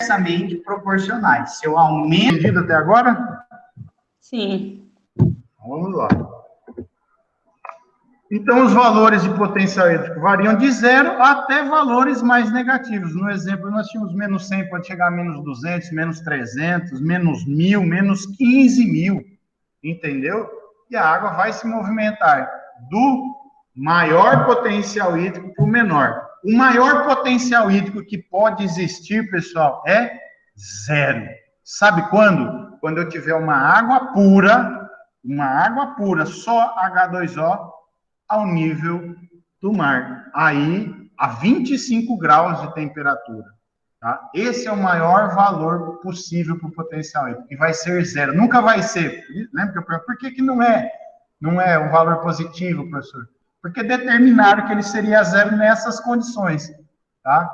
inversamente proporcionais. Se eu aumento... Entendido até agora? Sim. Vamos lá. Então, os valores de potencial hídrico variam de 0 até valores mais negativos. No exemplo, nós tínhamos menos 100, pode chegar a menos 200, menos 300, menos 1.000, menos 15.000. Entendeu? E a água vai se movimentar do maior potencial hídrico para o menor. O maior potencial hídrico que pode existir, pessoal, é 0. Sabe quando? Quando eu tiver uma água pura, só H2O, ao nível do mar. Aí, a 25 graus de temperatura. Tá? Esse é o maior valor possível para o potencial hídrico, que vai ser 0. Nunca vai ser. Lembra que eu pergunto, por que não é um valor positivo, professor? Porque determinaram que ele seria 0 nessas condições. Tá?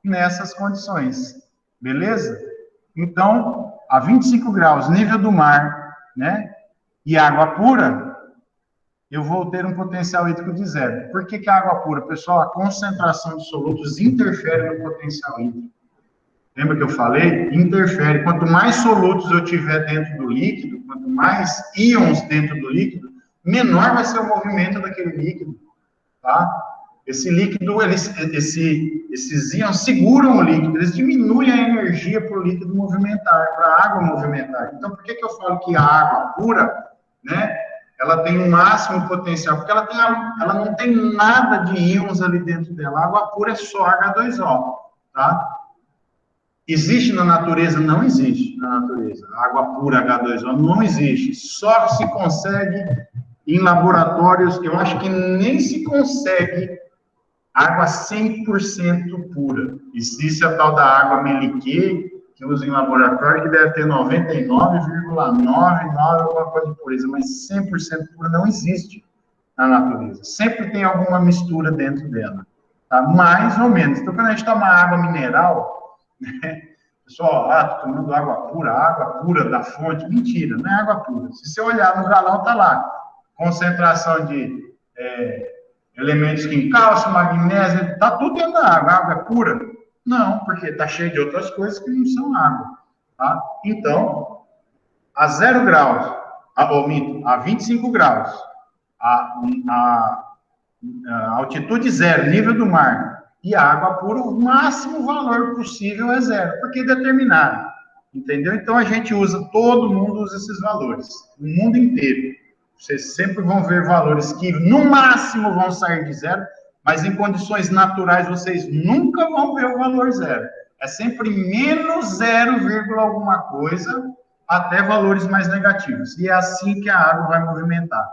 Nessas condições. Beleza? Então, a 25 graus, nível do mar, né? E água pura, eu vou ter um potencial hídrico de 0. Por que a água pura? Pessoal, a concentração de solutos interfere no potencial hídrico. Lembra que eu falei? Interfere. Quanto mais solutos eu tiver dentro do líquido, quanto mais íons dentro do líquido, menor vai ser o movimento daquele líquido. Tá? Esse líquido, esses íons seguram o líquido, eles diminuem a energia para o líquido movimentar, para a água movimentar. Então, por que eu falo que a água pura, né? Ela tem um máximo potencial, porque ela não tem nada de íons ali dentro dela. A água pura é só H2O, tá? Existe na natureza? Não existe na natureza. A água pura H2O não existe. Só se consegue em laboratórios, eu acho que nem se consegue água 100% pura. Existe a tal da água Meliquet, que usa em laboratório, que deve ter 99,99 alguma coisa de pureza, mas 100% pura não existe na natureza. Sempre tem alguma mistura dentro dela, tá? Mais ou menos. Então, quando a gente toma água mineral, né? Pessoal, tô tomando água pura da fonte. Mentira, não é água pura. Se você olhar no galão, tá lá. Concentração de elementos químicos, cálcio, magnésio, tá tudo dentro da água. A água é pura? Não, porque está cheio de outras coisas que não são água. Tá? Então, a 0 graus, a 25 graus, a altitude 0, nível do mar, e a água pura, o máximo valor possível é 0, porque é determinado. Entendeu? Então, a gente todo mundo usa esses valores, o mundo inteiro. Vocês sempre vão ver valores que, no máximo, vão sair de 0, mas em condições naturais, vocês nunca vão ver o valor 0. É sempre menos 0, alguma coisa, até valores mais negativos. E é assim que a água vai movimentar.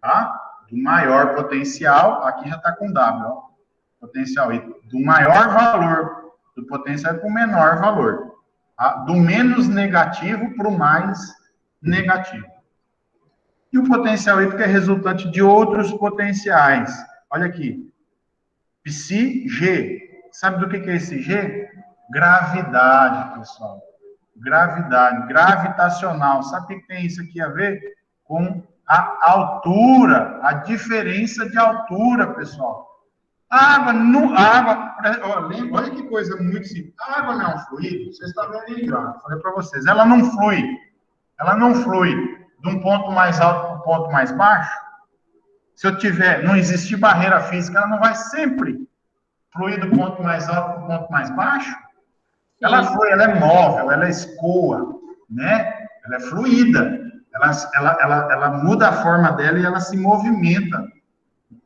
Tá? Do maior potencial, aqui já está com W, ó, potencial. Do maior valor do potencial para o menor valor. Tá? Do menos negativo para o mais negativo. E o potencial hídrico é resultante de outros potenciais. Olha aqui. Psi-G. Sabe do que é esse G? Gravidade, pessoal. Gravidade, gravitacional. Sabe o que tem isso aqui a ver? Com a altura, a diferença de altura, pessoal. A água, olha que coisa muito simples. A água não é um fluido, vocês estão vendo aí, ó, falei para vocês, ela não flui de um ponto mais alto para um ponto mais baixo. Se não existir barreira física, ela não vai sempre fluir do ponto mais alto para o ponto mais baixo. Ela é móvel, ela escoa, né? Ela é fluida, ela muda a forma dela e ela se movimenta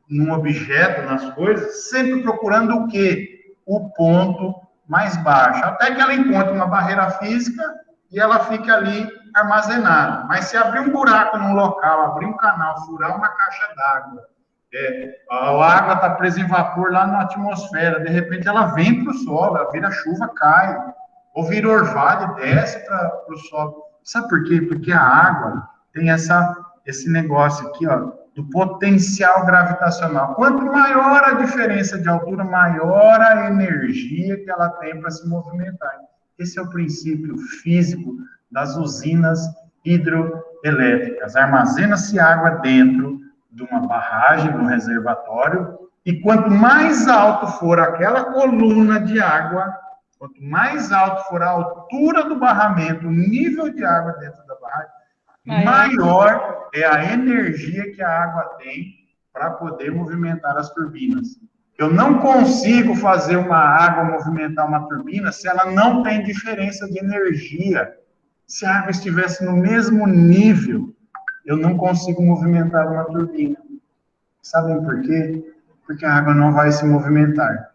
num objeto, nas coisas, sempre procurando o quê? O ponto mais baixo, até que ela encontre uma barreira física e ela fique ali armazenada. Mas se abrir um buraco num local, abrir um canal, furar uma caixa d'água, a água está presa em vapor lá na atmosfera, de repente ela vem para o solo, ela vira chuva, cai, ou vira orvalho e desce para o solo. Sabe por quê? Porque a água tem esse negócio aqui, ó, do potencial gravitacional. Quanto maior a diferença de altura, maior a energia que ela tem para se movimentar. Esse é o princípio físico das usinas hidroelétricas. Armazena-se água dentro de uma barragem, de um reservatório, e quanto mais alto for aquela coluna de água, Quanto mais alto for a altura do barramento, o nível de água dentro da barragem, maior é a energia que a água tem para poder movimentar as turbinas. Eu não consigo fazer uma água movimentar uma turbina se ela não tem diferença de energia. Se a água estivesse no mesmo nível, eu não consigo movimentar uma turbina. Sabem por quê? Porque a água não vai se movimentar.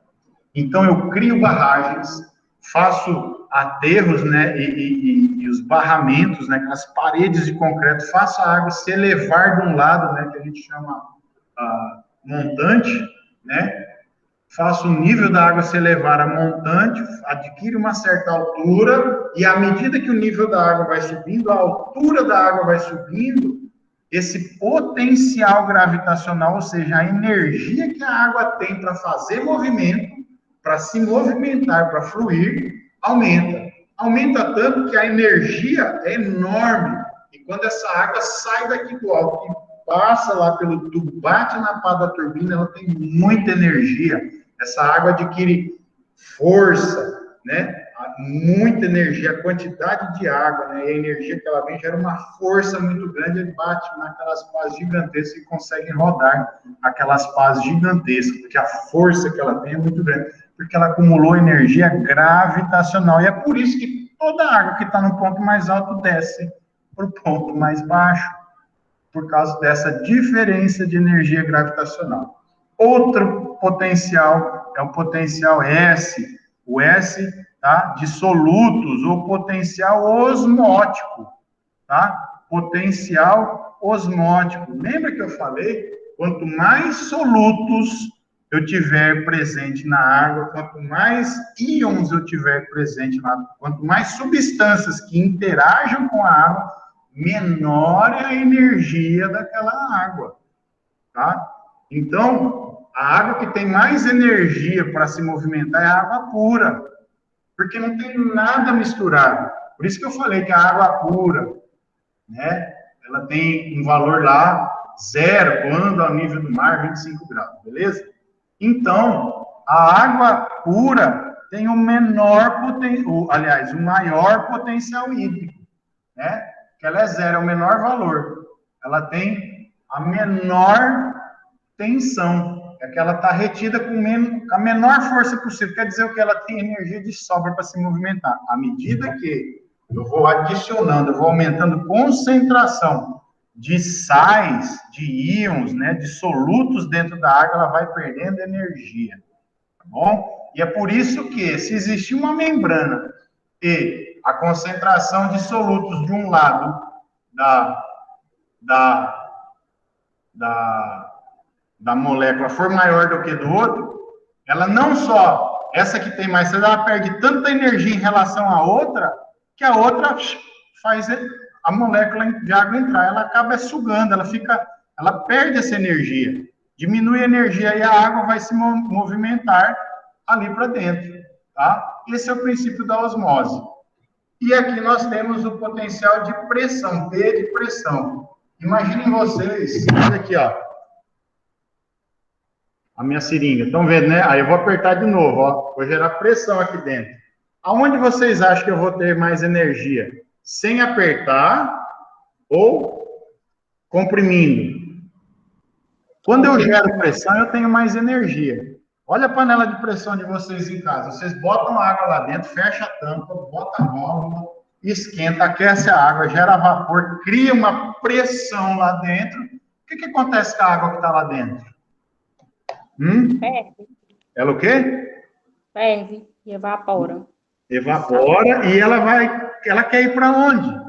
Então, eu crio barragens, faço aterros, né, e os barramentos, né, as paredes de concreto, faço a água se elevar de um lado, né, que a gente chama montante, né, faço o nível da água se elevar a montante, adquire uma certa altura, e à medida que o nível da água vai subindo, a altura da água vai subindo, esse potencial gravitacional, ou seja, a energia que a água tem para fazer movimento, para se movimentar, para fluir, aumenta. Aumenta tanto que a energia é enorme. E quando essa água sai daqui do alto e passa lá pelo tubo, bate na pá da turbina, ela tem muita energia. Essa água adquire força, né? Muita energia, a quantidade de água, né? E a energia que ela vem gera uma força muito grande, ele bate naquelas pás gigantescas e consegue rodar aquelas pás gigantescas, porque a força que ela tem é muito grande, porque ela acumulou energia gravitacional, e é por isso que toda a água que está no ponto mais alto desce para o ponto mais baixo, por causa dessa diferença de energia gravitacional. Outro potencial é o potencial S, o S, tá, de solutos, ou potencial osmótico, tá? Potencial osmótico. Lembra que eu falei? Quanto mais solutos eu tiver presente na água, quanto mais íons eu tiver presente na água, quanto mais substâncias que interajam com a água, menor é a energia daquela água, tá? Então, a água que tem mais energia para se movimentar é a água pura, porque não tem nada misturado. Por isso que eu falei que a água pura, né, ela tem um valor lá, zero, quando ao nível do mar, 25 graus, beleza? Então, a água pura tem o menor potencial, aliás, o maior potencial hídrico, né? Que ela é zero, é o menor valor. Ela tem a menor tensão, é que ela está retida com a menor força possível. Quer dizer o que? Ela tem energia de sobra para se movimentar. À medida que eu vou adicionando, eu vou aumentando concentração de sais, de íons, né, de solutos dentro da água, ela vai perdendo energia, tá bom? E é por isso que, se existir uma membrana e a concentração de solutos de um lado da, da molécula for maior do que do outro, ela não só, essa que tem mais, ela perde tanta energia em relação à outra, que a outra faz a molécula de água entrar, ela acaba sugando, ela perde essa energia, diminui a energia e a água vai se movimentar ali para dentro, tá? Esse é o princípio da osmose. E aqui nós temos o potencial de pressão, P de pressão. Imaginem vocês, olha aqui, ó, a minha seringa, estão vendo, né? Aí eu vou apertar de novo, ó, vou gerar pressão aqui dentro. Aonde vocês acham que eu vou ter mais energia? Sem apertar ou comprimindo? Quando eu gero pressão, eu tenho mais energia. Olha a panela de pressão de vocês em casa. Vocês botam água lá dentro, fecha a tampa, bota a válvula, esquenta, aquece a água, gera vapor, cria uma pressão lá dentro. O que acontece com a água que está lá dentro? Ferve. Ela o quê? Ferve e evapora. Evapora e ela quer ir para onde?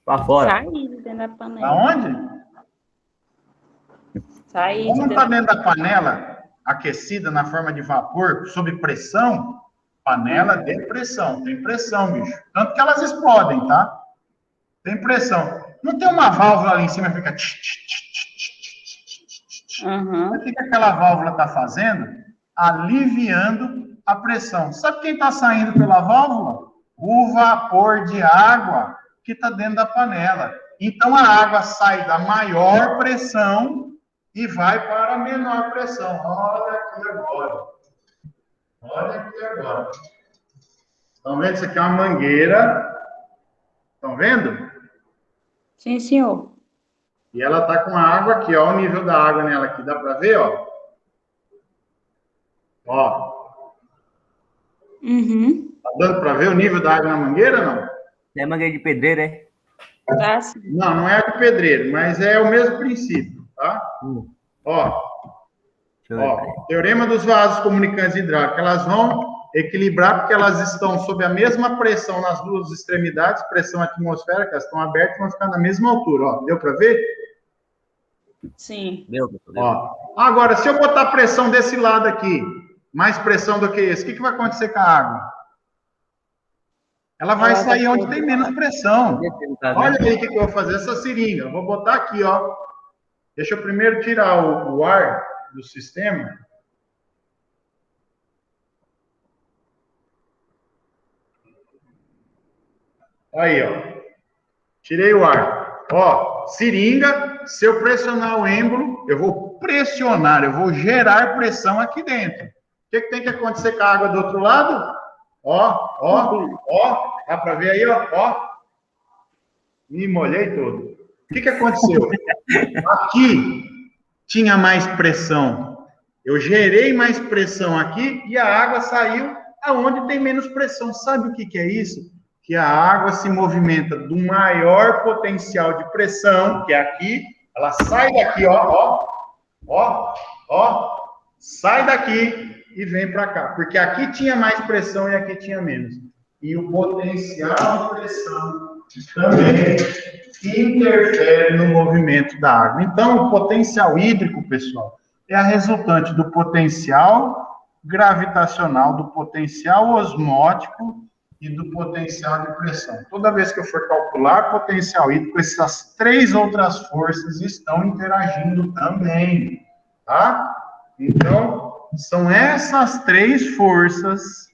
Para fora. Sair de dentro da panela. Para onde? Sair Como de está dentro dentro da panela, aquecida na forma de vapor, sob pressão, panela de pressão, tem pressão, bicho. Tanto que elas explodem, tá? Tem pressão. Não tem uma válvula ali em cima que fica... Uhum. O que aquela válvula está fazendo? Aliviando a pressão. Sabe quem está saindo pela válvula? O vapor de água que está dentro da panela. Então, a água sai da maior pressão e vai para a menor pressão. Olha aqui agora. Olha aqui agora. Estão vendo? Isso aqui é uma mangueira. Estão vendo? Sim, senhor. E ela está com a água aqui, ó. O nível da água nela aqui. Dá para ver, ó? Ó. Uhum. Tá dando para ver o nível da água na mangueira, não? É mangueira de pedreiro, é? Tá sim. Não, não é a de pedreiro, mas é o mesmo princípio, tá? Ó. Deixa eu ver, peraí. Ó, teorema dos vasos comunicantes hidráulicos. Elas vão equilibrar porque elas estão sob a mesma pressão nas duas extremidades, pressão atmosférica, elas estão abertas e vão ficar na mesma altura, ó. Deu para ver? Sim. Deu. Ó. Agora, se eu botar pressão desse lado aqui, mais pressão do que esse, o que vai acontecer com a água? Ela vai Ela vai sair onde sair. tem menos pressão. No caso, Olha né? aí o que eu vou fazer, essa seringa. Eu vou botar aqui, ó. Deixa eu primeiro tirar o ar do sistema. Aí, ó. Tirei o ar. Ó, seringa, se eu pressionar o êmbolo, eu vou pressionar, eu vou gerar pressão aqui dentro. O que tem que acontecer com a água do outro lado? Ó. Dá para ver aí, ó? Me molhei todo. O que aconteceu? Aqui tinha mais pressão. Eu gerei mais pressão aqui e a água saiu aonde tem menos pressão. Sabe o que é isso? Que a água se movimenta do maior potencial de pressão, que é aqui, ela sai daqui, ó, sai daqui e vem para cá, porque aqui tinha mais pressão e aqui tinha menos. E o potencial de pressão também interfere no movimento da água. Então, o potencial hídrico, pessoal, é a resultante do potencial gravitacional, do potencial osmótico e do potencial de pressão. Toda vez que eu for calcular potencial hídrico, essas três outras forças estão interagindo também, tá? Então, são essas três forças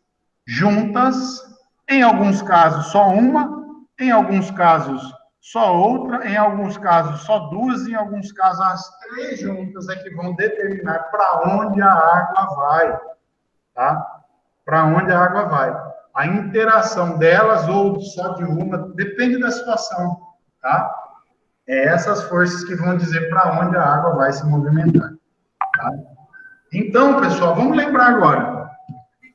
juntas, em alguns casos só uma, em alguns casos só outra, em alguns casos só duas, em alguns casos as três juntas é que vão determinar para onde a água vai, tá? Para onde a água vai. A interação delas ou só de uma, depende da situação, tá? É essas forças que vão dizer para onde a água vai se movimentar, tá? Então, pessoal, vamos lembrar agora.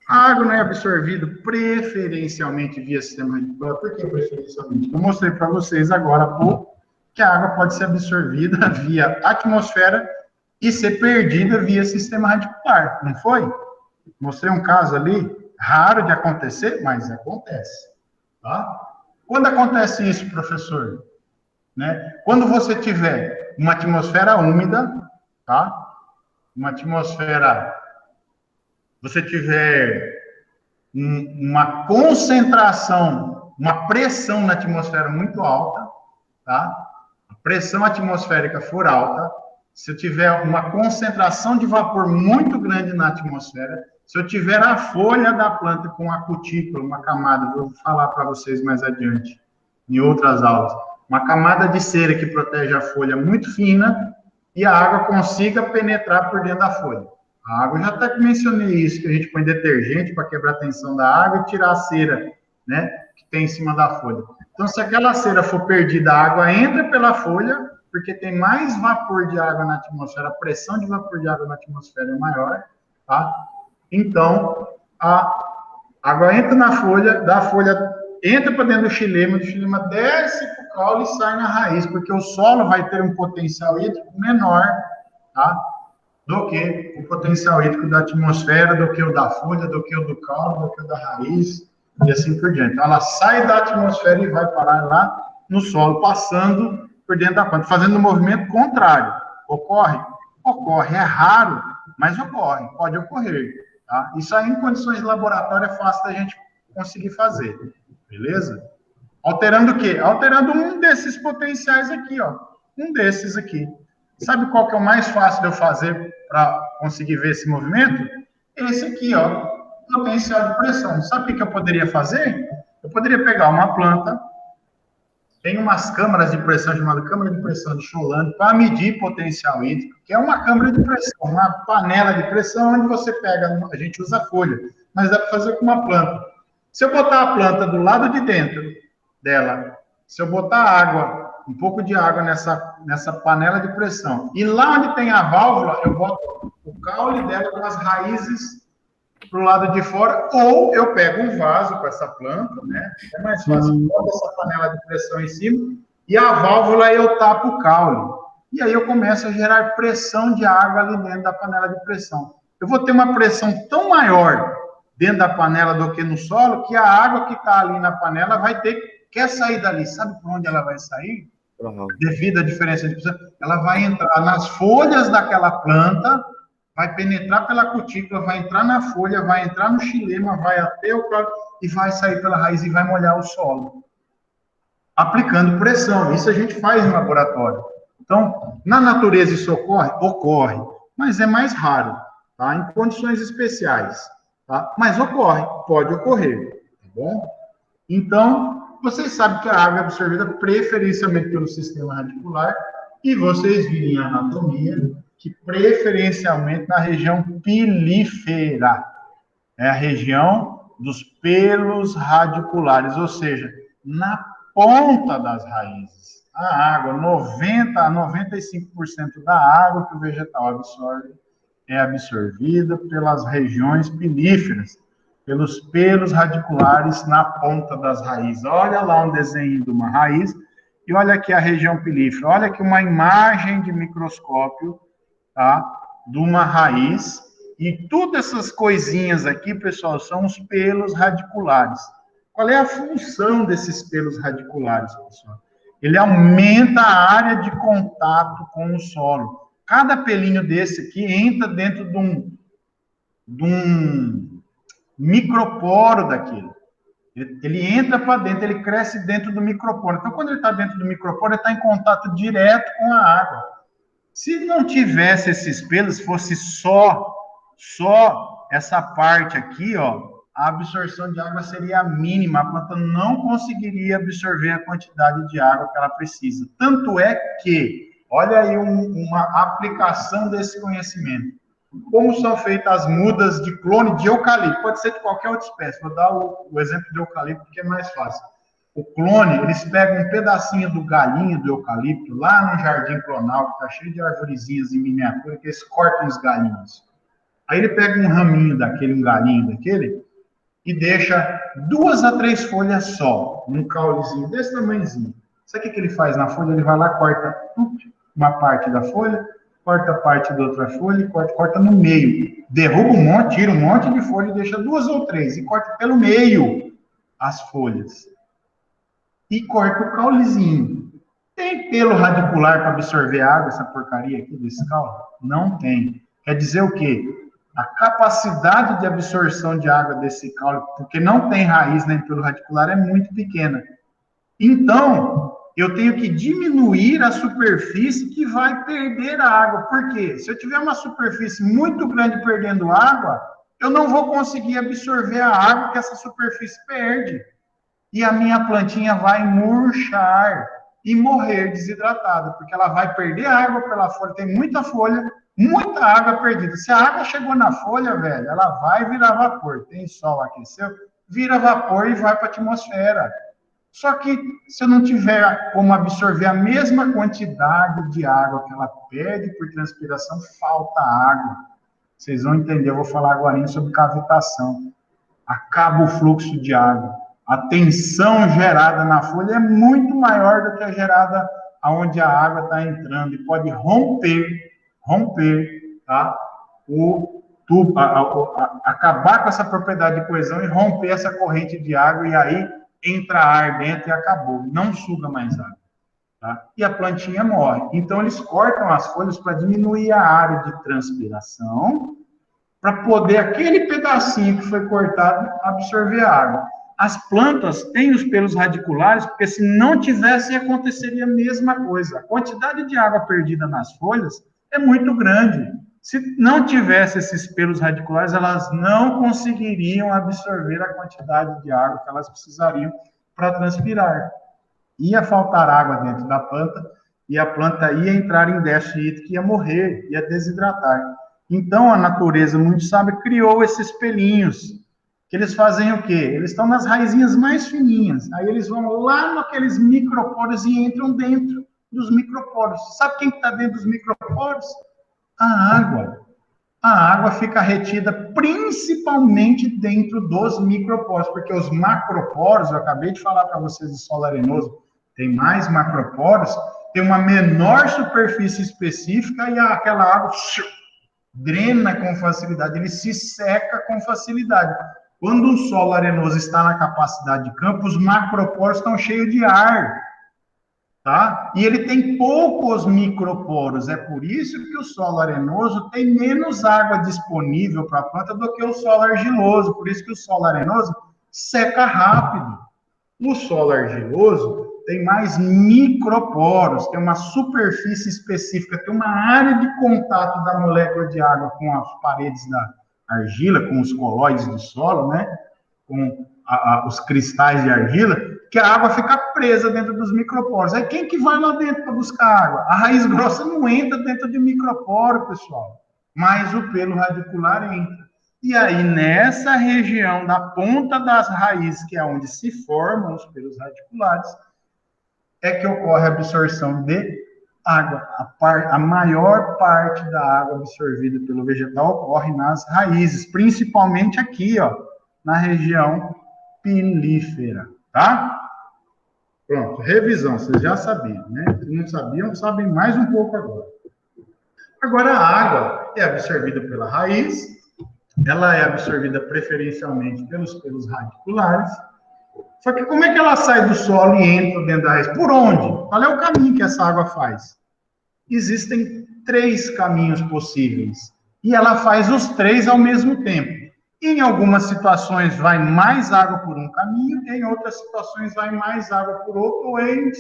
A água não é absorvida preferencialmente via sistema radicular. Por que preferencialmente? Eu mostrei para vocês agora há pouco que a água pode ser absorvida via atmosfera e ser perdida via sistema radicular, não foi? Mostrei um caso ali, raro de acontecer, mas acontece. Tá? Quando acontece isso, professor? Né? Quando você tiver uma atmosfera úmida, tá? Uma atmosfera, você tiver uma concentração, uma pressão na atmosfera muito alta, tá? A pressão atmosférica for alta, se eu tiver uma concentração de vapor muito grande na atmosfera, se eu tiver a folha da planta com a cutícula, uma camada, vou falar para vocês mais adiante, em outras aulas, uma camada de cera que protege a folha muito fina e a água consiga penetrar por dentro da folha. A água, eu já até mencionei isso, que a gente põe detergente para quebrar a tensão da água e tirar a cera, né, que tem em cima da folha. Então, se aquela cera for perdida, a água entra pela folha, porque tem mais vapor de água na atmosfera, a pressão de vapor de água na atmosfera é maior, tá? Então, a água entra na folha, da folha entra para dentro do xilema desce para o caule e sai na raiz, porque o solo vai ter um potencial hídrico menor, tá? Do que o potencial hídrico da atmosfera, do que o da folha, do que o do caule, do que o da raiz, e assim por diante. Então, ela sai da atmosfera e vai parar lá no solo, passando por dentro da planta, fazendo um movimento contrário. Ocorre? Ocorre. É raro, mas ocorre. Pode ocorrer. Tá? Isso aí, em condições de laboratório, é fácil da gente conseguir fazer. Beleza? Alterando o quê? Alterando um desses potenciais aqui, ó. Um desses aqui. Sabe qual que é o mais fácil de eu fazer para conseguir ver esse movimento? Esse aqui, ó. Potencial de pressão. Sabe o que eu poderia fazer? Eu poderia pegar uma planta, tem umas câmaras de pressão chamada câmara de pressão de Cholande para medir potencial hídrico, que é uma câmara de pressão, uma panela de pressão onde você pega, a gente usa folha, mas dá para fazer com uma planta. Se eu botar a planta do lado de dentro dela, se eu botar água, um pouco de água nessa panela de pressão, e lá onde tem a válvula, eu boto o caule dela com as raízes para o lado de fora, ou eu pego um vaso com essa planta, né? É mais fácil, boto essa panela de pressão em cima, e a válvula eu tapo o caule. E aí eu começo a gerar pressão de água ali dentro da panela de pressão. Eu vou ter uma pressão tão maior dentro da panela do que no solo, que a água que está ali na panela quer sair dali. Sabe por onde ela vai sair? Uhum. Devido à diferença de pressão, ela vai entrar nas folhas daquela planta, vai penetrar pela cutícula, vai entrar na folha, vai entrar no xilema, vai até o e vai sair pela raiz e vai molhar o solo. Aplicando pressão. Isso a gente faz no laboratório. Então, na natureza isso ocorre, mas é mais raro, tá? Em condições especiais, tá? Mas ocorre, pode ocorrer, tá bom? Então, vocês sabem que a água é absorvida preferencialmente pelo sistema radicular, e vocês viram em anatomia que preferencialmente na região pilífera, é a região dos pelos radiculares, ou seja, na ponta das raízes. A água, 90% a 95% da água que o vegetal absorve é absorvida pelas regiões pilíferas, pelos pelos radiculares na ponta das raízes. Olha lá um desenho de uma raiz, e olha aqui a região pilífera. Olha aqui uma imagem de microscópio, tá? De uma raiz, e todas essas coisinhas aqui, pessoal, são os pelos radiculares. Qual é a função desses pelos radiculares, pessoal? Ele aumenta a área de contato com o solo. Cada pelinho desse aqui entra dentro de um microporo daquilo. Ele entra para dentro, ele cresce dentro do microporo. Então, quando ele está dentro do microporo, ele está em contato direto com a água. Se não tivesse esses pelos, fosse só essa parte aqui, ó, a absorção de água seria mínima, a planta não conseguiria absorver a quantidade de água que ela precisa. Tanto é que, olha aí uma aplicação desse conhecimento. Como são feitas as mudas de clone de eucalipto, pode ser de qualquer outra espécie, vou dar o exemplo de eucalipto, porque é mais fácil. O clone, eles pegam um pedacinho do galinho do eucalipto, lá no jardim clonal, que está cheio de arvorezinhas em miniatura, que eles cortam os galinhos. Aí ele pega um raminho daquele, um galinho daquele, e deixa 2 a 3 folhas só, num caulezinho desse tamanhozinho. Sabe o que ele faz na folha? Ele vai lá, corta uma parte da folha, corta parte da outra folha, corta no meio. Derruba um monte, tira um monte de folha e deixa 2 ou 3, e corta pelo meio as folhas. E corta o caulezinho. Tem pelo radicular para absorver água, essa porcaria aqui desse caule? Não tem. Quer dizer o quê? A capacidade de absorção de água desse caule, porque não tem raiz nem pelo radicular, é muito pequena. Então, eu tenho que diminuir a superfície que vai perder a água. Por quê? Se eu tiver uma superfície muito grande perdendo água, eu não vou conseguir absorver a água que essa superfície perde. E a minha plantinha vai murchar e morrer desidratada, porque ela vai perder água pela folha, tem muita folha, muita água perdida. Se a água chegou na folha, velho, ela vai virar vapor. Tem sol, aqueceu, vira vapor e vai para a atmosfera. Só que se eu não tiver como absorver a mesma quantidade de água que ela perde por transpiração, falta água. Vocês vão entender, eu vou falar agora sobre cavitação. Acaba o fluxo de água. A tensão gerada na folha é muito maior do que a gerada onde a água está entrando, e pode romper, tá? O tubo, acabar com essa propriedade de coesão e romper essa corrente de água, e aí entra ar dentro e acabou, não suga mais água, tá? E a plantinha morre. Então, eles cortam as folhas para diminuir a área de transpiração, para poder aquele pedacinho que foi cortado absorver a água. As plantas têm os pelos radiculares, porque se não tivesse, aconteceria a mesma coisa. A quantidade de água perdida nas folhas é muito grande. Se não tivesse esses pelos radiculares, elas não conseguiriam absorver a quantidade de água que elas precisariam para transpirar. Ia faltar água dentro da planta, e a planta ia entrar em déficit hídrico, ia morrer, ia desidratar. Então, a natureza, muito sábia, criou esses pelinhos que eles fazem o quê? Eles estão nas raizinhas mais fininhas, aí eles vão lá naqueles microporos e entram dentro dos microporos. Sabe quem está dentro dos microporos? A água. A água fica retida principalmente dentro dos microporos, porque os macroporos, eu acabei de falar para vocês do solo arenoso, tem mais macroporos, tem uma menor superfície específica e aquela água drena com facilidade, ele se seca com facilidade. Quando o solo arenoso está na capacidade de campo, os macroporos estão cheios de ar, tá? E ele tem poucos microporos, é por isso que o solo arenoso tem menos água disponível para a planta do que o solo argiloso, por isso que o solo arenoso seca rápido. O solo argiloso tem mais microporos, tem uma superfície específica, tem uma área de contato da molécula de água com as paredes da argila, com os colóides do solo, né? Com os cristais de argila, que a água fica presa dentro dos microporos. Aí quem que vai lá dentro para buscar água? A raiz grossa não entra dentro de microporo, pessoal, mas o pelo radicular entra. E aí, nessa região da ponta das raízes, que é onde se formam os pelos radiculares, é que ocorre a absorção de água. A maior parte da água absorvida pelo vegetal ocorre nas raízes, principalmente aqui, ó, na região pilífera, tá? Pronto, revisão, vocês já sabiam, né? Se não sabiam, sabem mais um pouco agora. Agora, a água é absorvida pela raiz, ela é absorvida preferencialmente pelos pelos radiculares. Só que como é que ela sai do solo e entra dentro da raiz? Por onde? Qual é o caminho que essa água faz? Existem 3 caminhos possíveis. E ela faz os 3 ao mesmo tempo. Em algumas situações vai mais água por um caminho, em outras situações vai mais água por outro, ou em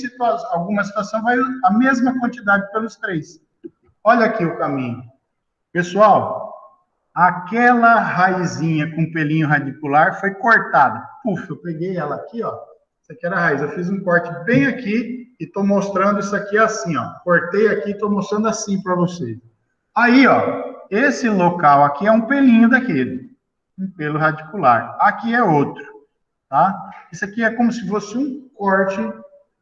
alguma situação vai a mesma quantidade pelos 3. Olha aqui o caminho. Pessoal, aquela raizinha com pelinho radicular foi cortada. Puf, eu peguei ela aqui, ó. Isso aqui era a raiz. Eu fiz um corte bem aqui e tô mostrando isso aqui assim, ó. Cortei aqui e tô mostrando assim para vocês. Aí, ó, esse local aqui é um pelinho daquele, um pelo radicular. Aqui é outro, tá? Isso aqui é como se fosse um corte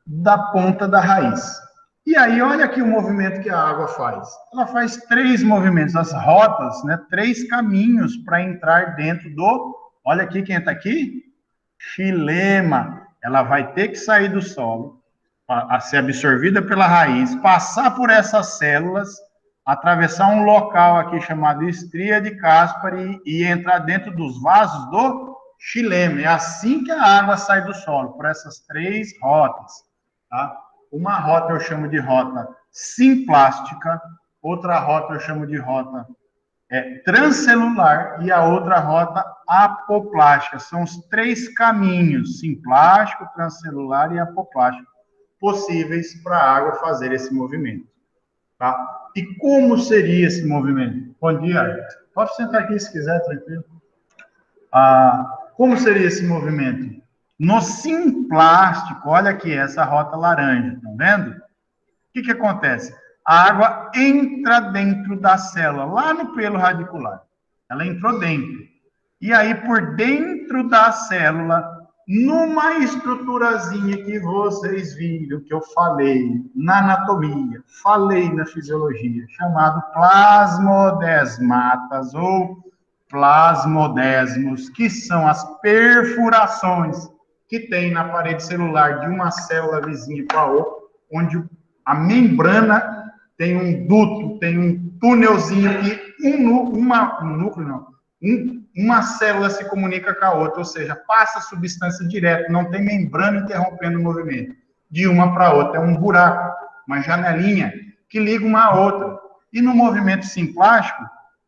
da ponta da raiz. E aí, olha aqui o movimento que a água faz. Ela faz 3 movimentos, as rotas, né? 3 caminhos para entrar dentro do... Olha aqui quem está aqui. Xilema. Ela vai ter que sair do solo, a ser absorvida pela raiz, passar por essas células, atravessar um local aqui chamado estria de Caspari e entrar dentro dos vasos do xilema. É assim que a água sai do solo, por essas 3 rotas, tá? Uma rota eu chamo de rota simplástica, outra rota eu chamo de rota transcelular e a outra rota apoplástica. São os 3 caminhos, simplástico, transcelular e apoplástico, possíveis para a água fazer esse movimento. Tá? E como seria esse movimento? Bom dia, Arthur. Pode sentar aqui se quiser, tranquilo. Como seria esse movimento? No simplástico, olha aqui, essa rota laranja, estão vendo? O que acontece? A água entra dentro da célula, lá no pelo radicular. Ela entrou dentro. E aí, por dentro da célula, numa estruturazinha que vocês viram, que eu falei na anatomia, falei na fisiologia, chamado plasmodesmatas ou plasmodesmos, que são as perfurações que tem na parede celular de uma célula vizinha com a outra, onde a membrana tem um duto, tem um túnelzinho e uma célula se comunica com a outra, ou seja, passa substância direto, não tem membrana interrompendo o movimento. De uma para outra, é um buraco, uma janelinha que liga uma a outra. E no movimento simplástico,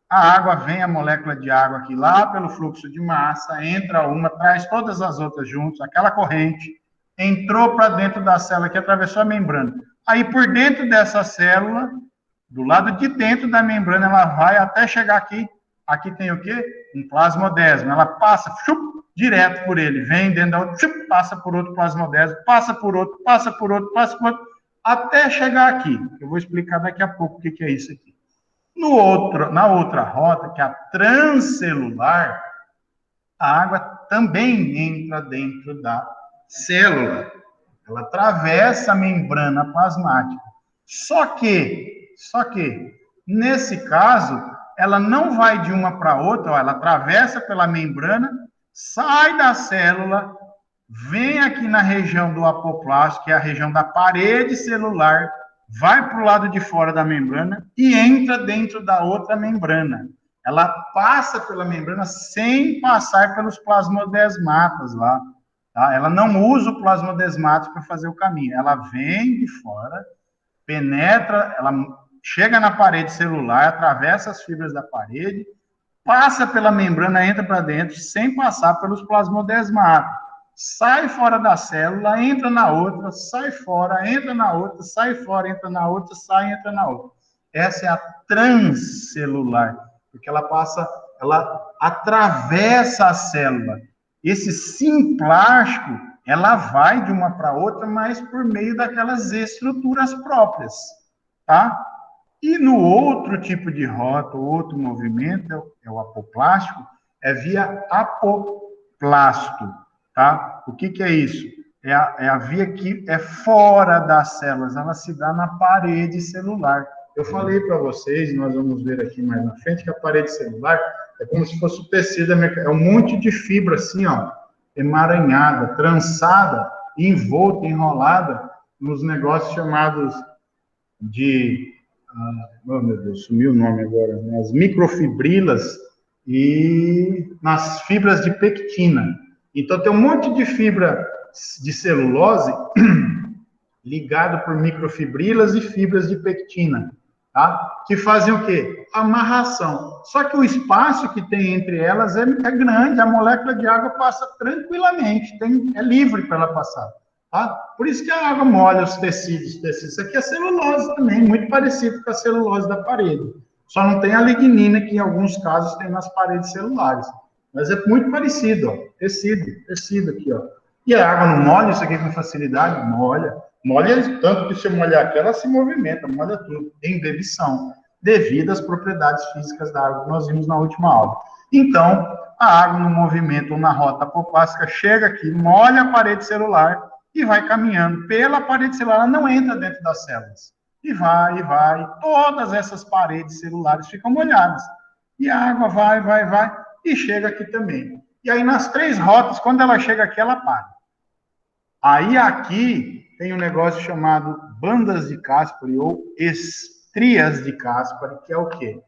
a água vem, a molécula de água aqui lá pelo fluxo de massa, entra uma, traz todas as outras juntas, aquela corrente, entrou para dentro da célula que atravessou a membrana. Aí, por dentro dessa célula, do lado de dentro da membrana, ela vai até chegar aqui. Aqui tem o quê? Um plasmodesmo. Ela passa direto por ele, vem dentro da outra, passa por outro plasmodesmo, passa por outro, passa por outro, passa por outro, até chegar aqui. Eu vou explicar daqui a pouco o que é isso aqui. Na outra rota, que é a transcelular, a água também entra dentro da célula. Ela atravessa a membrana plasmática. Só que, nesse caso, ela não vai de uma para outra, ó, ela atravessa pela membrana, sai da célula, vem aqui na região do apoplástico, que é a região da parede celular, vai para o lado de fora da membrana e entra dentro da outra membrana. Ela passa pela membrana sem passar pelos plasmodesmatas lá. Tá? Ela não usa o plasmodesmato para fazer o caminho. Ela vem de fora, penetra, ela chega na parede celular, atravessa as fibras da parede, passa pela membrana, entra para dentro, sem passar pelos plasmodesmatos. Sai fora da célula, entra na outra, sai fora, entra na outra, sai fora, entra na outra, sai, entra na outra. Essa é a transcelular, porque ela atravessa a célula. Esse simplástico, ela vai de uma para outra, mas por meio daquelas estruturas próprias, tá? E no outro tipo de rota, o outro movimento, é o apoplástico, é via apoplasto, tá? O que é isso? É a via que é fora das células, ela se dá na parede celular. Eu falei para vocês, nós vamos ver aqui mais na frente, que a parede celular é como se fosse o tecido, é um monte de fibra assim, ó, emaranhada, trançada, envolta, enrolada nos negócios chamados de... oh, meu Deus, sumiu o nome agora. Nas microfibrilas e nas fibras de pectina. Então, tem um monte de fibra de celulose ligado por microfibrilas e fibras de pectina, tá? Que fazem o quê? Amarração. Só que o espaço que tem entre elas é grande, a molécula de água passa tranquilamente, é livre para ela passar. Tá? Por isso que a água molha os tecidos. Isso aqui é celulose também, muito parecido com a celulose da parede. Só não tem a lignina, que em alguns casos tem nas paredes celulares. Mas é muito parecido, ó. Tecido aqui, ó. E a água não molha isso aqui com facilidade? Molha. Molha tanto que se eu molhar aqui, ela se movimenta, molha tudo. Tem embebição, devido às propriedades físicas da água que nós vimos na última aula. Então, a água no movimento ou na rota apoplástica chega aqui, molha a parede celular, e vai caminhando pela parede celular, ela não entra dentro das células. E vai, todas essas paredes celulares ficam molhadas. E a água vai, e chega aqui também. E aí, nas três rotas, quando ela chega aqui, ela para. Aí, aqui, tem um negócio chamado bandas de Caspary, ou estrias de Caspary, que é o quê?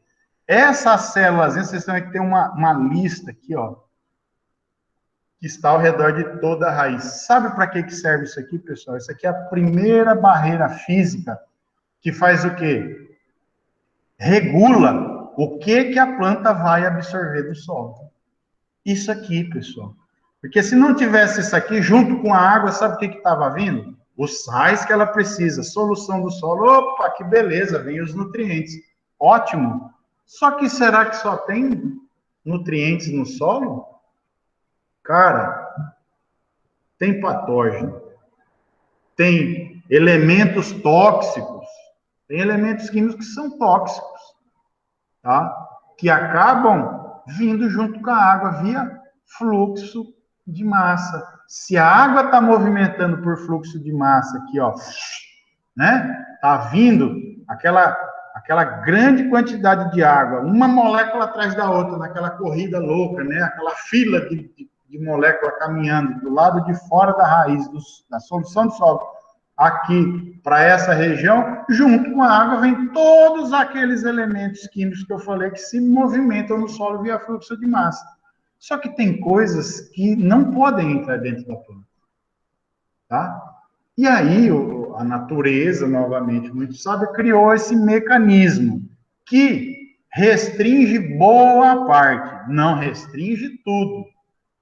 Essas células, vocês estão aqui, tem uma lista aqui, ó, que está ao redor de toda a raiz. Sabe para que serve isso aqui, pessoal? Isso aqui é a primeira barreira física que faz o quê? Regula o que a planta vai absorver do solo. Isso aqui, pessoal. Porque se não tivesse isso aqui, junto com a água, sabe o que estava vindo? Os sais que ela precisa, solução do solo. Opa, que beleza, vem os nutrientes. Ótimo. Só que será que só tem nutrientes no solo? Cara, tem patógeno, tem elementos tóxicos, tem elementos químicos que são tóxicos, tá? Que acabam vindo junto com a água via fluxo de massa. Se a água está movimentando por fluxo de massa aqui, ó, né? Tá vindo aquela grande quantidade de água, uma molécula atrás da outra, naquela corrida louca, né? Aquela fila de molécula caminhando do lado de fora da raiz, da solução do solo, aqui para essa região, junto com a água, vem todos aqueles elementos químicos que eu falei que se movimentam no solo via fluxo de massa. Só que tem coisas que não podem entrar dentro da planta. Tá? E aí, a natureza, novamente, muito sábia, criou esse mecanismo que restringe boa parte, não restringe tudo,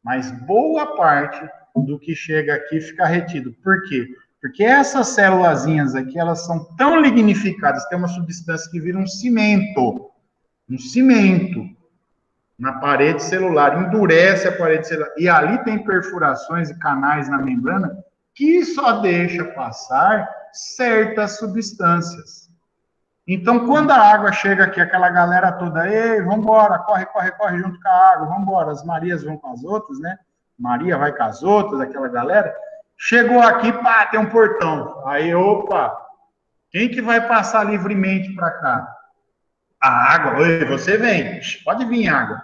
mas boa parte do que chega aqui fica retido. Por quê? Porque essas célulazinhas aqui, elas são tão lignificadas, tem uma substância que vira um cimento na parede celular, endurece a parede celular, e ali tem perfurações e canais na membrana que só deixa passar certas substâncias. Então, quando a água chega aqui, aquela galera toda, ei, vambora, corre junto com a água, vambora, as Marias vão com as outras, né? Maria vai com as outras, aquela galera. Chegou aqui, pá, tem um portão. Aí, opa, quem que vai passar livremente para cá? A água. Oi, você vem. Pode vir, água.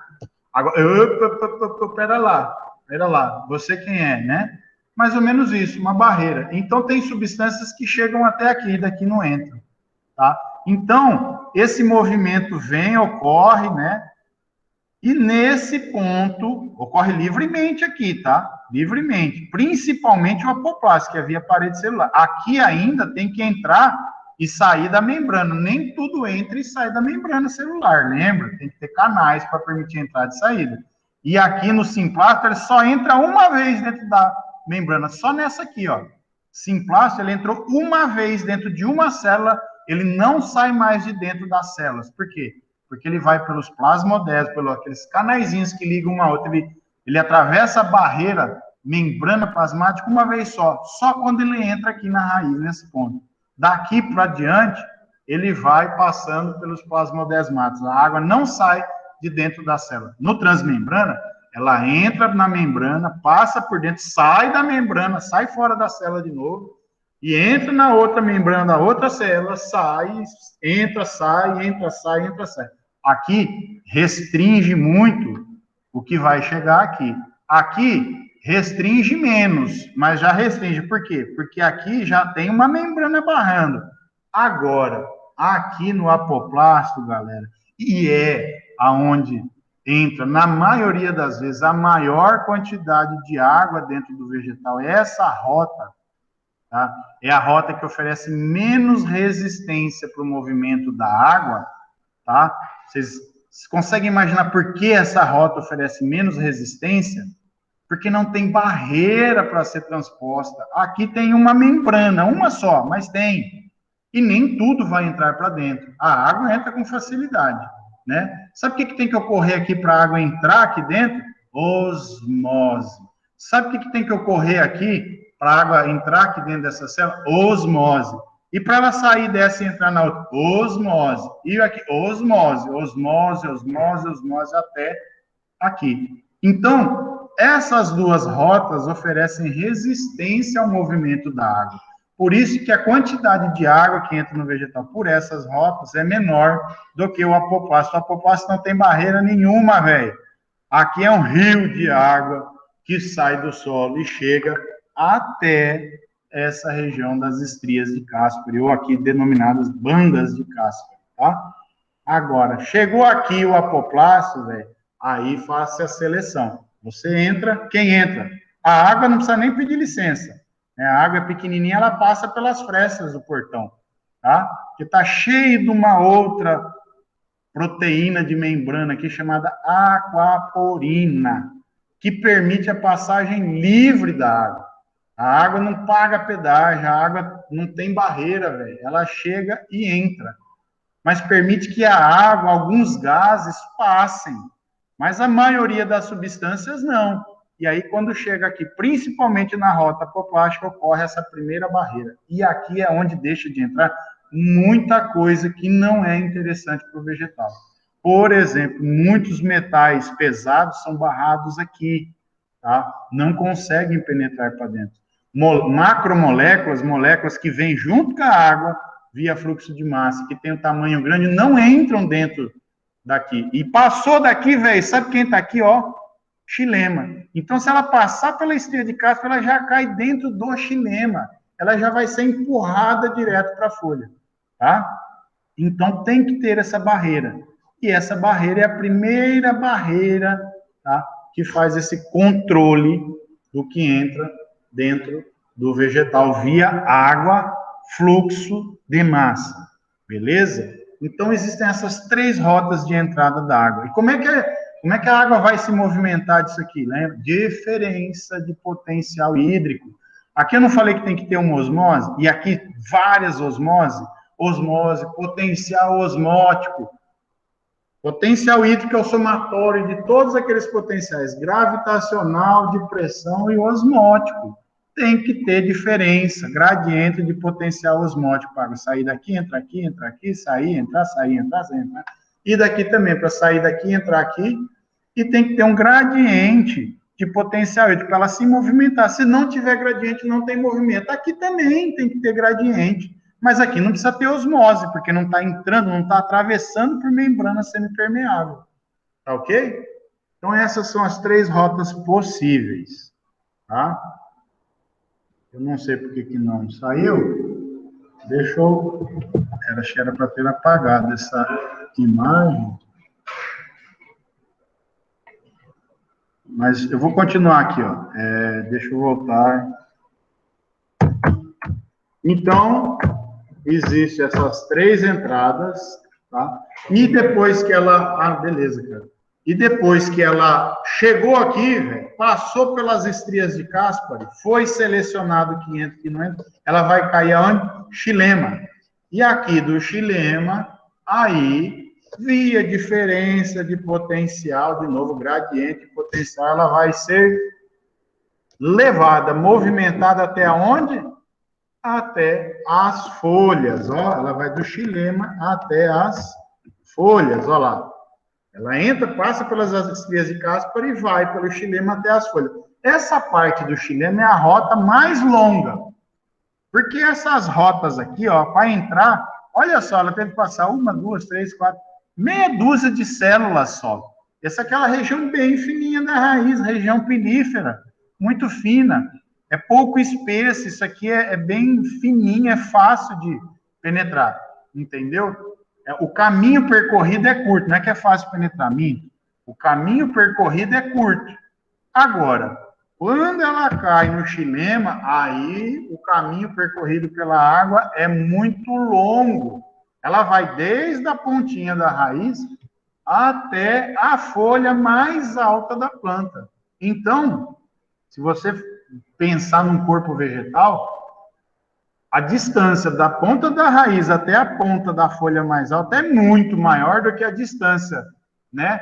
Agora, pera lá. Você quem é, né? Mais ou menos isso, uma barreira. Então, tem substâncias que chegam até aqui, daqui não entram, tá? Então, esse movimento vem, ocorre, né? E nesse ponto, ocorre livremente aqui, tá? Livremente. Principalmente o apoplasto, que é via parede celular. Aqui ainda tem que entrar e sair da membrana. Nem tudo entra e sai da membrana celular, lembra? Tem que ter canais para permitir entrada e saída. E aqui no simplasto, ele só entra uma vez dentro da membrana, só nessa aqui, ó. Simplasto, ele entrou uma vez dentro de uma célula, ele não sai mais de dentro das células. Por quê? Porque ele vai pelos plasmodésimos, pelos aqueles canaizinhos que ligam uma a outra, ele atravessa a barreira, membrana plasmática uma vez só quando ele entra aqui na raiz, nesse ponto. Daqui para diante, ele vai passando pelos plasmodesmatos. A água não sai de dentro da célula. No transmembrana, ela entra na membrana, passa por dentro, sai da membrana, sai fora da célula de novo, e entra na outra membrana da outra célula, sai, entra, sai, entra, sai, entra, sai. Aqui restringe muito o que vai chegar aqui. Aqui restringe menos, mas já restringe. Por quê? Porque aqui já tem uma membrana barrando. Agora, aqui no apoplasto, galera, e é aonde entra, na maioria das vezes, a maior quantidade de água dentro do vegetal. É essa rota, tá? É a rota que oferece menos resistência para o movimento da água, tá? Vocês conseguem imaginar por que essa rota oferece menos resistência? Porque não tem barreira para ser transposta. Aqui tem uma membrana, uma só, mas tem. E nem tudo vai entrar para dentro. A água entra com facilidade, né? Sabe o que tem que ocorrer aqui para a água entrar aqui dentro? Osmose. Sabe o que tem que ocorrer aqui para a água entrar aqui dentro dessa célula? Osmose. E para ela sair dessa e entrar na outra? Osmose. E aqui, osmose, até aqui. Então, essas duas rotas oferecem resistência ao movimento da água. Por isso que a quantidade de água que entra no vegetal por essas rotas é menor do que o apoplasto. O apoplasto não tem barreira nenhuma, velho. Aqui é um rio de água que sai do solo e chega até essa região das estrias de Caspary, ou aqui denominadas bandas de Caspary, tá? Agora, chegou aqui o apoplasto, velho, aí faça a seleção. Você entra, quem entra? A água não precisa nem pedir licença. Né? A água é pequenininha, ela passa pelas frestas do portão, tá? Que tá cheio de uma outra proteína de membrana aqui chamada aquaporina, que permite a passagem livre da água. A água não paga pedágio, a água não tem barreira, velho. Ela chega e entra. Mas permite que a água, alguns gases, passem. Mas a maioria das substâncias não. E aí, quando chega aqui, principalmente na rota apoplástica, ocorre essa primeira barreira. E aqui é onde deixa de entrar muita coisa que não é interessante para o vegetal. Por exemplo, muitos metais pesados são barrados aqui, tá? Não conseguem penetrar para dentro. Macromoléculas, moléculas que vêm junto com a água, via fluxo de massa, que tem um tamanho grande, não entram dentro daqui. E passou daqui, velho, sabe quem está aqui, ó? Xilema. Então, se ela passar pela estria de Caspary, ela já cai dentro do xilema. Ela já vai ser empurrada direto para a folha, tá? Então, tem que ter essa barreira. E essa barreira é a primeira barreira, tá? Que faz esse controle do que entra dentro do vegetal via água, fluxo de massa. Beleza? Então, existem essas três rotas de entrada da água. E como é que a água vai se movimentar disso aqui? Né? Diferença de potencial hídrico. Aqui eu não falei que tem que ter uma osmose, e aqui várias osmoses. Osmose, potencial osmótico. Potencial hídrico é o somatório de todos aqueles potenciais, gravitacional, de pressão e osmótico. Tem que ter diferença, gradiente de potencial osmótico para sair daqui, entrar aqui, sair, entrar, sair, entrar, sair, entrar. E daqui também, para sair daqui, entrar aqui. E tem que ter um gradiente de potencial hídrico para ela se movimentar. Se não tiver gradiente, não tem movimento. Aqui também tem que ter gradiente, mas aqui não precisa ter osmose, porque não está entrando, não está atravessando por membrana semipermeável. Tá ok? Então, essas são as 3 rotas possíveis. Tá? Eu não sei por que não saiu. Deixa eu... Era para ter apagado essa imagem. Mas eu vou continuar aqui, ó. Deixa eu voltar. Então, existem essas 3 entradas, tá? E depois que ela... Ah, beleza, cara. E depois que ela chegou aqui, véio, passou pelas estrias de Caspary, foi selecionado que entra, que não entra, ela vai cair aonde? Xilema. E aqui do xilema, aí... via diferença de potencial, de novo, gradiente de potencial, ela vai ser levada, movimentada até onde? Até as folhas, ó, ela vai do xilema até as folhas, ó lá. Ela entra, passa pelas estrias de Caspary e vai pelo xilema até as folhas. Essa parte do xilema é a rota mais longa, porque essas rotas aqui, ó, para entrar, olha só, ela tem que passar 1, 2, 3, 4, meia dúzia de células só. Essa é aquela região bem fininha da raiz, região pilífera, muito fina. É pouco espessa, isso aqui é bem fininho, é fácil de penetrar, entendeu? O caminho percorrido é curto, não é que é fácil penetrar, minto. O caminho percorrido é curto. Agora, quando ela cai no xilema, aí o caminho percorrido pela água é muito longo. Ela vai desde a pontinha da raiz até a folha mais alta da planta. Então, se você pensar num corpo vegetal, a distância da ponta da raiz até a ponta da folha mais alta é muito maior do que a distância, né,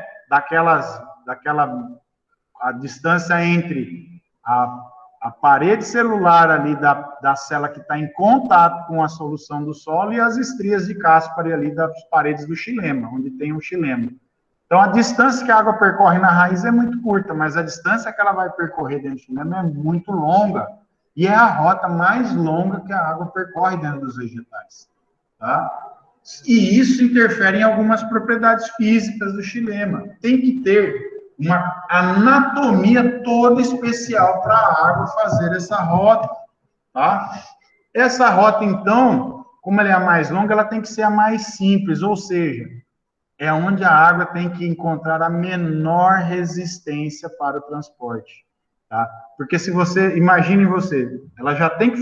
a distância entre a parede celular ali da célula que está em contato com a solução do solo e as estrias de Caspary ali das paredes do xilema, onde tem o xilema. Então, a distância que a água percorre na raiz é muito curta, mas a distância que ela vai percorrer dentro do xilema é muito longa, e é a rota mais longa que a água percorre dentro dos vegetais. Tá? E isso interfere em algumas propriedades físicas do xilema. Tem que ter uma anatomia toda especial para a água fazer essa rota, tá? Essa rota, então, como ela é a mais longa, ela tem que ser a mais simples, ou seja, é onde a água tem que encontrar a menor resistência para o transporte, tá? Porque se você, imagine você, ela já tem que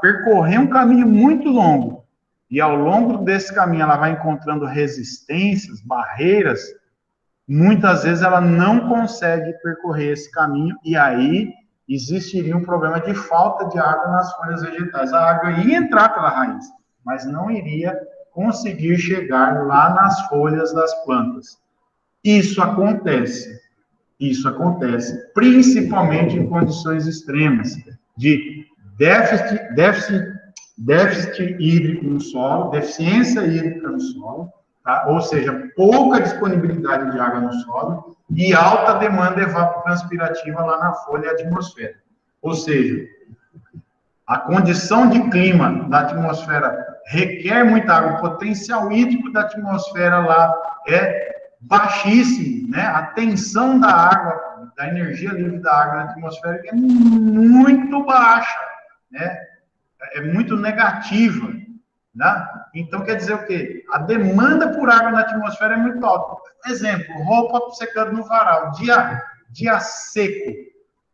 percorrer um caminho muito longo, e ao longo desse caminho ela vai encontrando resistências, barreiras. Muitas vezes ela não consegue percorrer esse caminho e aí existiria um problema de falta de água nas folhas vegetais. A água ia entrar pela raiz, mas não iria conseguir chegar lá nas folhas das plantas. Isso acontece principalmente em condições extremas de déficit hídrico no solo, deficiência hídrica no solo, tá? Ou seja, pouca disponibilidade de água no solo e alta demanda evapotranspirativa lá na folha e atmosfera. Ou seja, a condição de clima da atmosfera requer muita água, o potencial hídrico da atmosfera lá é baixíssimo, né? A tensão da água, da energia livre da água na atmosfera é muito baixa, né? É muito negativa. Né? Então, quer dizer o quê? A demanda por água na atmosfera é muito alta. Exemplo, roupa secando no varal. Dia seco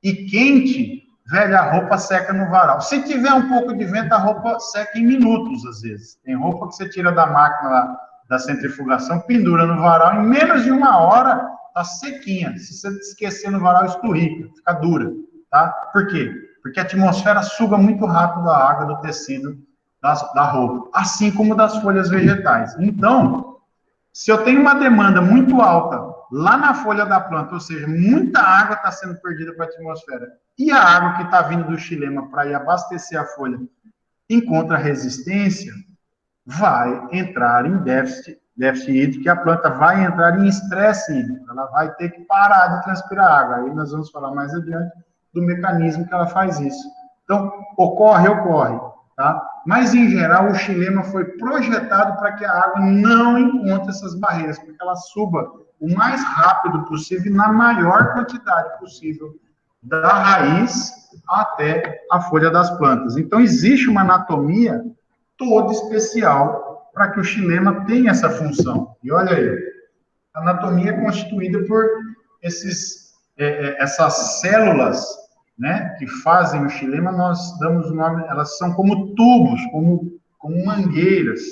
e quente, velho, a roupa seca no varal. Se tiver um pouco de vento, a roupa seca em minutos, às vezes. Tem roupa que você tira da máquina lá, da centrifugação, pendura no varal, em menos de 1 hora, tá sequinha. Se você esquecer no varal, esturrica, fica dura. Tá? Por quê? Porque a atmosfera suga muito rápido a água do tecido da roupa, assim como das folhas vegetais. Então, se eu tenho uma demanda muito alta lá na folha da planta, ou seja, muita água está sendo perdida para a atmosfera, e a água que está vindo do xilema para ir abastecer a folha encontra resistência, vai entrar em déficit déficit hídrico, que a planta vai entrar em estresse hídrico, ela vai ter que parar de transpirar água. Aí nós vamos falar mais adiante do mecanismo que ela faz isso. Então, ocorre, tá? Mas, em geral, o xilema foi projetado para que a água não encontre essas barreiras, para que ela suba o mais rápido possível e na maior quantidade possível da raiz até a folha das plantas. Então, existe uma anatomia toda especial para que o xilema tenha essa função. E olha aí, a anatomia é constituída por essas células, né, que fazem o xilema, nós damos o nome, elas são como tubos, como mangueiras,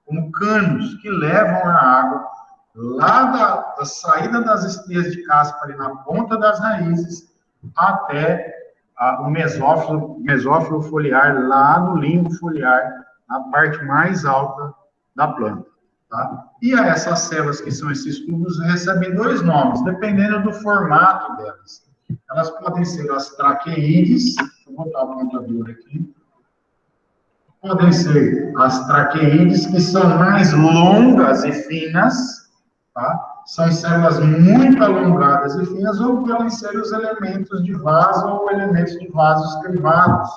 como canos que levam a água lá da saída das estrias de caspa ali na ponta das raízes até o mesófilo foliar, lá no limbo foliar, na parte mais alta da planta. Tá? E essas células, que são esses tubos, recebem dois nomes, dependendo do formato delas. Elas podem ser as traqueídeas, vou botar o contador aqui, podem ser as traqueídeas, que são mais longas e finas, tá? São células muito alongadas e finas, ou podem ser os elementos de vaso ou elementos de vasos privados,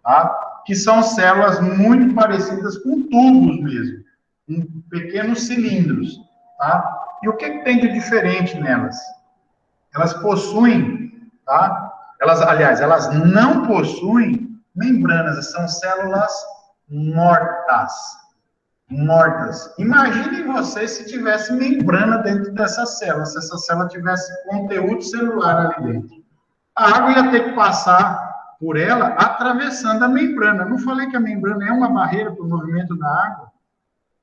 tá? Que são células muito parecidas com tubos mesmo, com pequenos cilindros, tá? E o que tem de diferente nelas? Elas possuem, tá? Elas não possuem membranas, são células mortas. Imaginem vocês se tivesse membrana dentro dessa célula, se essa célula tivesse conteúdo celular ali dentro. A água ia ter que passar por ela atravessando a membrana. Não falei que a membrana é uma barreira para o movimento da água?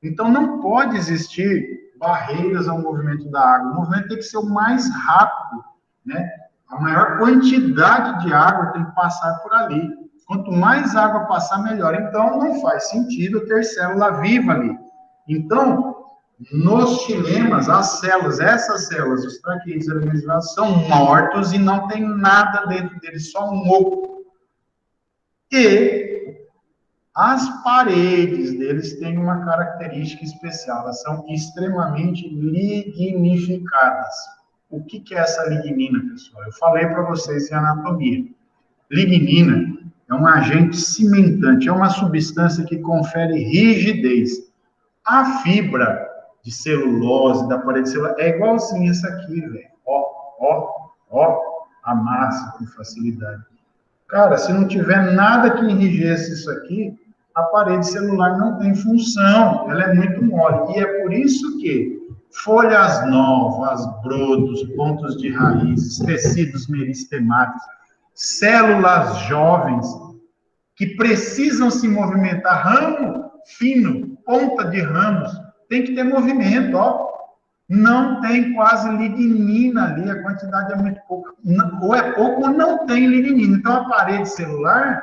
Então, não pode existir barreiras ao movimento da água. O movimento tem que ser o mais rápido, né? A maior quantidade de água tem que passar por ali. Quanto mais água passar, melhor. Então, não faz sentido ter célula viva ali. Então, nos xilemas, essas células, os traqueídeos elementos são mortos e não tem nada dentro deles, só um oco. E as paredes deles têm uma característica especial, elas são extremamente lignificadas. O que é essa lignina, pessoal? Eu falei para vocês em anatomia. Lignina é um agente cimentante, é uma substância que confere rigidez. A fibra de celulose, da parede celular, é igualzinho essa aqui, velho. Ó, amassa com facilidade. Cara, se não tiver nada que enrijeça isso aqui, a parede celular não tem função, ela é muito mole. E é por isso que folhas novas, brotos, pontos de raízes, tecidos meristemáticos, células jovens que precisam se movimentar, ramo fino, ponta de ramos, tem que ter movimento, ó. Não tem quase lignina ali, a quantidade é muito pouca. Ou é pouco ou não tem lignina. Então, a parede celular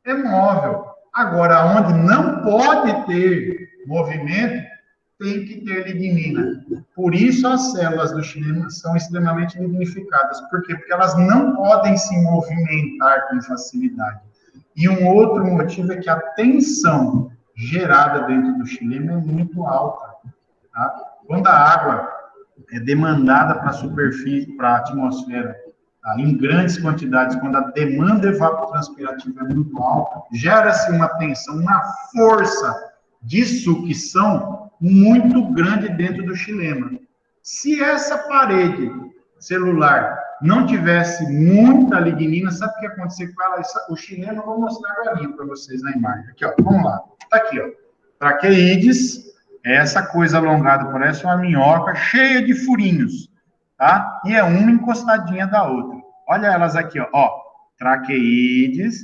é móvel. Agora, onde não pode ter movimento, tem que ter lignina. Por isso, as células do xilema são extremamente lignificadas. Por quê? Porque elas não podem se movimentar com facilidade. E um outro motivo é que a tensão gerada dentro do xilema é muito alta. Tá? Quando a água é demandada para a superfície, para a atmosfera, tá? Em grandes quantidades, quando a demanda evapotranspirativa é muito alta, gera-se uma tensão, uma força de sucção muito grande dentro do xilema. Se essa parede celular não tivesse muita lignina, sabe o que ia acontecer com ela? O xilema, eu vou mostrar agora para vocês na imagem. Aqui, ó, vamos lá. Está aqui, ó. Traqueídeas. Essa coisa alongada, parece uma minhoca, cheia de furinhos, tá? E é uma encostadinha da outra. Olha elas aqui, ó. Traqueídeas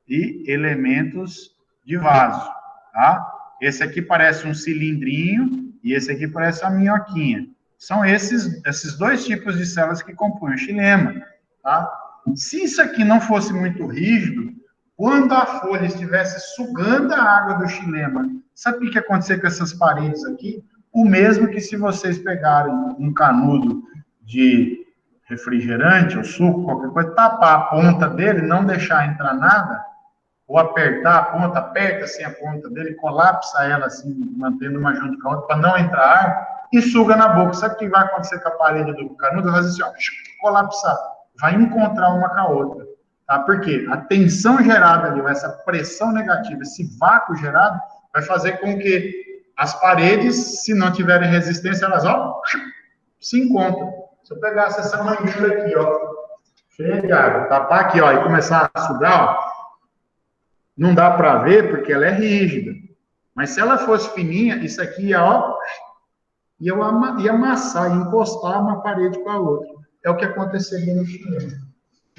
e elementos de vaso, tá? Esse aqui parece um cilindrinho e esse aqui parece uma minhoquinha. São esses dois tipos de células que compõem o xilema, tá? Se isso aqui não fosse muito rígido, quando a folha estivesse sugando a água do xilema, sabe o que ia acontecer com essas paredes aqui? O mesmo que se vocês pegarem um canudo de refrigerante ou suco, qualquer coisa, tapar a ponta dele, não deixar entrar nada, ou apertar a ponta, aperta assim a ponta dele, colapsa ela assim, mantendo uma junto com a outra, para não entrar ar, e suga na boca. Sabe o que vai acontecer com a parede do canudo? Vai fazer assim, ó, colapsar, vai encontrar uma com a outra. Tá? Por quê? A tensão gerada ali, essa pressão negativa, esse vácuo gerado, vai fazer com que as paredes, se não tiverem resistência, elas, ó, se encontram. Se eu pegasse essa mangueira aqui, ó, cheia de água, tapar aqui, ó, e começar a sugar, ó, não dá para ver porque ela é rígida. Mas se ela fosse fininha, isso aqui ia, ó, ia amassar, ia encostar uma parede com a outra. É o que aconteceria no chinelo.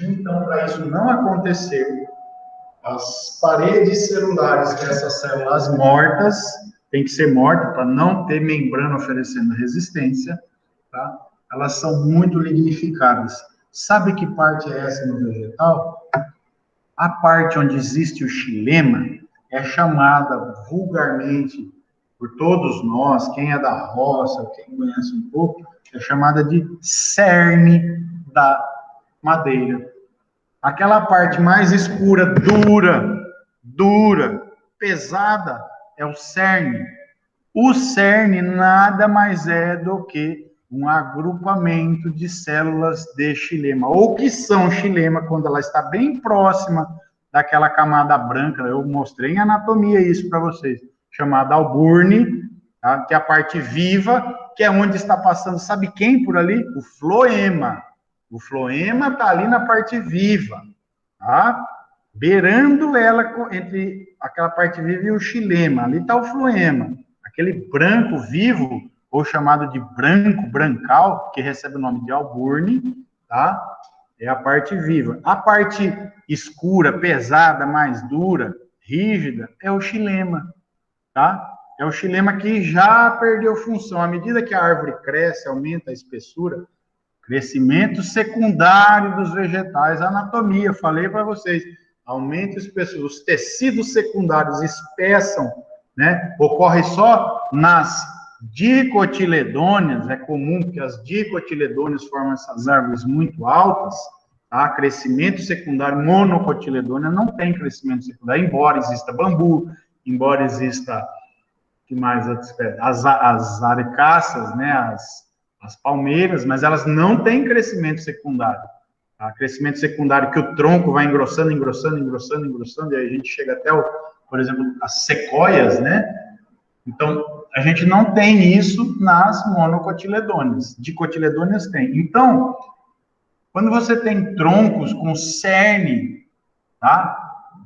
Então, para isso não acontecer, as paredes celulares dessas células mortas, tem que ser morta para não ter membrana oferecendo resistência, tá? Elas são muito lignificadas. Sabe que parte é essa no vegetal? A parte onde existe o xilema é chamada vulgarmente por todos nós, quem é da roça, quem conhece um pouco, é chamada de cerne da madeira. Aquela parte mais escura, dura, pesada, é o cerne. O cerne nada mais é do que um agrupamento de células de xilema, ou que são xilema quando ela está bem próxima daquela camada branca. Eu mostrei em anatomia isso para vocês, chamada alburne, tá? Que é a parte viva, que é onde está passando, sabe quem por ali? O floema. O floema está ali na parte viva, tá? Beirando ela entre aquela parte viva e o xilema. Ali está o floema. Aquele branco vivo, ou chamado de branco, brancal, que recebe o nome de alburne, tá? É a parte viva. A parte escura, pesada, mais dura, rígida, é o xilema, tá? É o xilema que já perdeu função. À medida que a árvore cresce, aumenta a espessura, crescimento secundário dos vegetais, anatomia, falei para vocês, aumenta a espessura, os tecidos secundários espessam, né? Ocorre só nas dicotiledôneas, é comum que as dicotiledôneas formam essas árvores muito altas, tá? Crescimento secundário, monocotiledônea não tem crescimento secundário, embora exista bambu, embora exista, que mais as arecáceas, né? As palmeiras, mas elas não têm crescimento secundário. Tá? Crescimento secundário que o tronco vai engrossando, e aí a gente chega até, por exemplo, as sequoias, né? Então, a gente não tem isso nas monocotiledôneas. Dicotiledôneas tem. Então, quando você tem troncos com cerne, tá?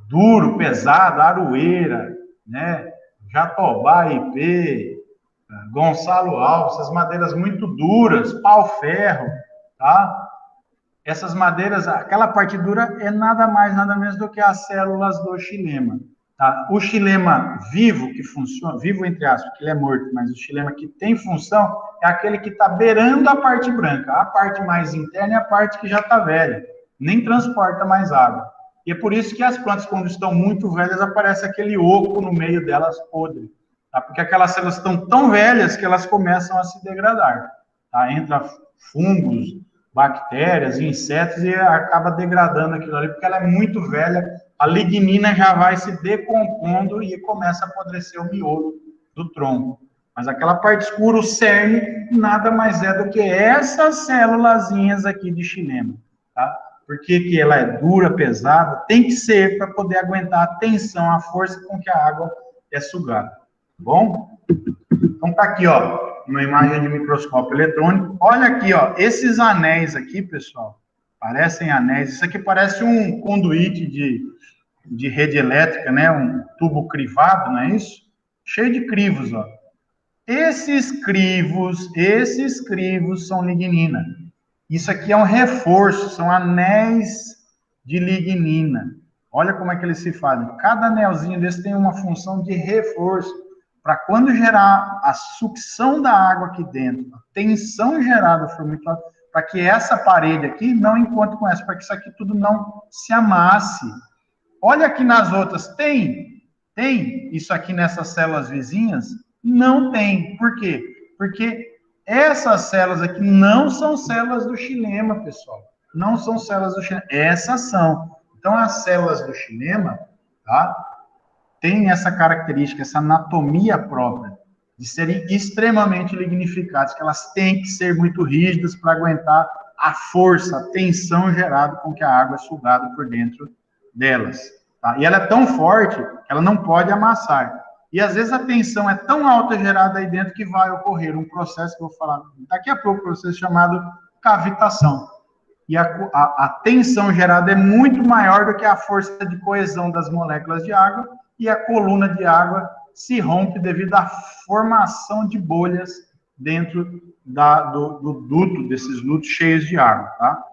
Duro, pesado, aroeira, né? Jatobá, ipê, Gonçalo Alves, essas madeiras muito duras, pau-ferro, tá? Essas madeiras, aquela parte dura é nada mais, nada menos do que as células do xilema, tá? O xilema vivo que funciona, vivo entre aspas, que ele é morto, mas o xilema que tem função é aquele que está beirando a parte branca. A parte mais interna é a parte que já está velha, nem transporta mais água. E é por isso que as plantas, quando estão muito velhas, aparece aquele oco no meio delas podre. Tá? Porque aquelas células estão tão velhas que elas começam a se degradar. Tá? Entra fungos, bactérias, insetos e acaba degradando aquilo ali, porque ela é muito velha, a lignina já vai se decompondo e começa a apodrecer o miolo do tronco. Mas aquela parte escura, o cerne, nada mais é do que essas célulazinhas aqui de xilema. Tá? Por que ela é dura, pesada? Tem que ser para poder aguentar a tensão, a força com que a água é sugada. Bom? Então tá aqui, ó, uma imagem de microscópio eletrônico. Olha aqui, ó, esses anéis aqui, pessoal, parecem anéis. Isso aqui parece um conduíte de rede elétrica, né? Um tubo crivado, não é isso? Cheio de crivos, ó. Esses crivos são lignina. Isso aqui é um reforço, são anéis de lignina. Olha como é que eles se fazem. Cada anelzinho desse tem uma função de reforço, para quando gerar a sucção da água aqui dentro, a tensão gerada for muito alta, para que essa parede aqui não encontre com essa, para que isso aqui tudo não se amasse. Olha aqui nas outras, tem isso aqui nessas células vizinhas? Não tem. Por quê? Porque essas células aqui não são células do xilema, pessoal. Não são células do xilema. Essas são. Então, as células do xilema, tá? Tem essa característica, essa anatomia própria, de serem extremamente lignificadas, que elas têm que ser muito rígidas para aguentar a força, a tensão gerada com que a água é sugada por dentro delas. Tá? E ela é tão forte que ela não pode amassar. E às vezes a tensão é tão alta gerada aí dentro que vai ocorrer um processo que eu vou falar daqui a pouco, um processo chamado cavitação. E a tensão gerada é muito maior do que a força de coesão das moléculas de água, e a coluna de água se rompe devido à formação de bolhas dentro do duto, desses dutos cheios de água, tá?